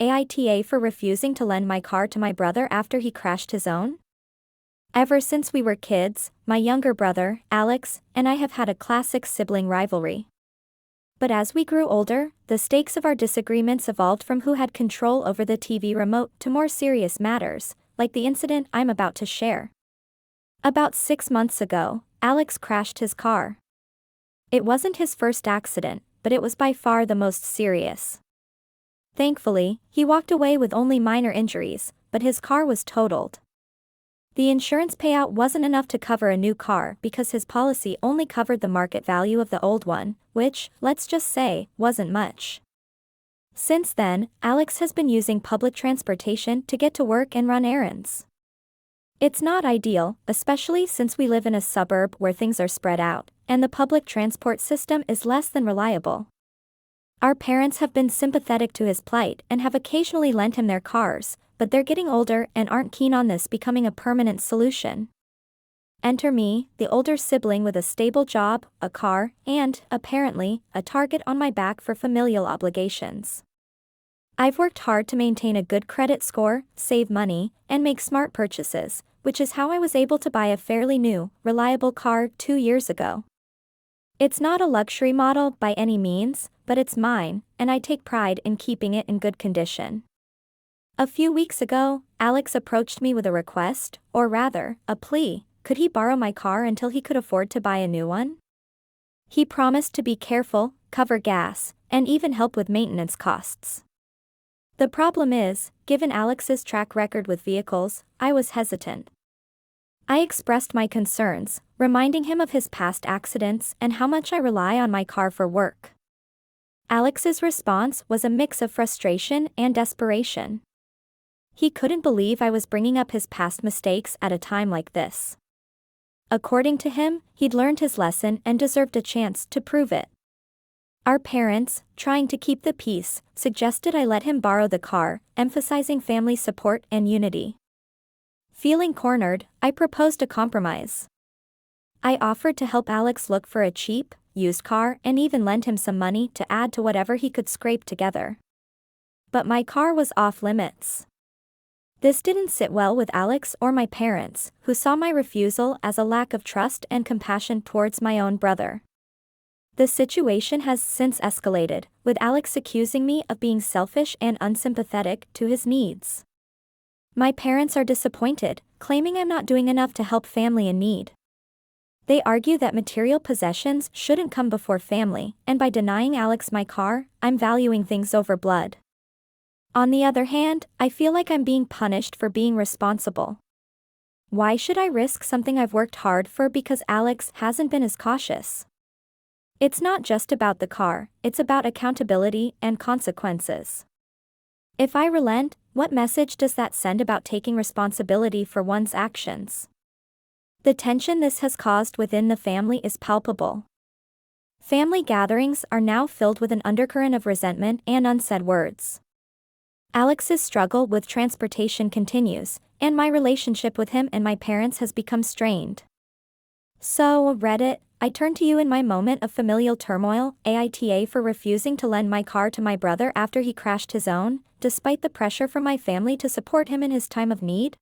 AITA for refusing to lend my car to my brother after he crashed his own? Ever since we were kids, my younger brother, Alex, and I have had a classic sibling rivalry. But as we grew older, the stakes of our disagreements evolved from who had control over the TV remote to more serious matters, like the incident I'm about to share. About 6 months ago, Alex crashed his car. It wasn't his first accident, but it was by far the most serious. Thankfully, he walked away with only minor injuries, but his car was totaled. The insurance payout wasn't enough to cover a new car because his policy only covered the market value of the old one, which, let's just say, wasn't much. Since then, Alex has been using public transportation to get to work and run errands. It's not ideal, especially since we live in a suburb where things are spread out, and the public transport system is less than reliable. Our parents have been sympathetic to his plight and have occasionally lent him their cars, but they're getting older and aren't keen on this becoming a permanent solution. Enter me, the older sibling with a stable job, a car, and, apparently, a target on my back for familial obligations. I've worked hard to maintain a good credit score, save money, and make smart purchases, which is how I was able to buy a fairly new, reliable car 2 years ago. It's not a luxury model by any means, but it's mine, and I take pride in keeping it in good condition. A few weeks ago, Alex approached me with a request, or rather, a plea. Could he borrow my car until he could afford to buy a new one? He promised to be careful, cover gas, and even help with maintenance costs. The problem is, given Alex's track record with vehicles, I was hesitant. I expressed my concerns, reminding him of his past accidents and how much I rely on my car for work. Alex's response was a mix of frustration and desperation. He couldn't believe I was bringing up his past mistakes at a time like this. According to him, he'd learned his lesson and deserved a chance to prove it. Our parents, trying to keep the peace, suggested I let him borrow the car, emphasizing family support and unity. Feeling cornered, I proposed a compromise. I offered to help Alex look for a cheap, used car and even lend him some money to add to whatever he could scrape together. But my car was off limits. This didn't sit well with Alex or my parents, who saw my refusal as a lack of trust and compassion towards my own brother. The situation has since escalated, with Alex accusing me of being selfish and unsympathetic to his needs. My parents are disappointed, claiming I'm not doing enough to help family in need. They argue that material possessions shouldn't come before family, and by denying Alex my car, I'm valuing things over blood. On the other hand, I feel like I'm being punished for being responsible. Why should I risk something I've worked hard for because Alex hasn't been as cautious? It's not just about the car, it's about accountability and consequences. If I relent, what message does that send about taking responsibility for one's actions? The tension this has caused within the family is palpable. Family gatherings are now filled with an undercurrent of resentment and unsaid words. Alex's struggle with transportation continues, and my relationship with him and my parents has become strained. So, Reddit, I turn to you in my moment of familial turmoil, AITA for refusing to lend my car to my brother after he crashed his own, despite the pressure from my family to support him in his time of need?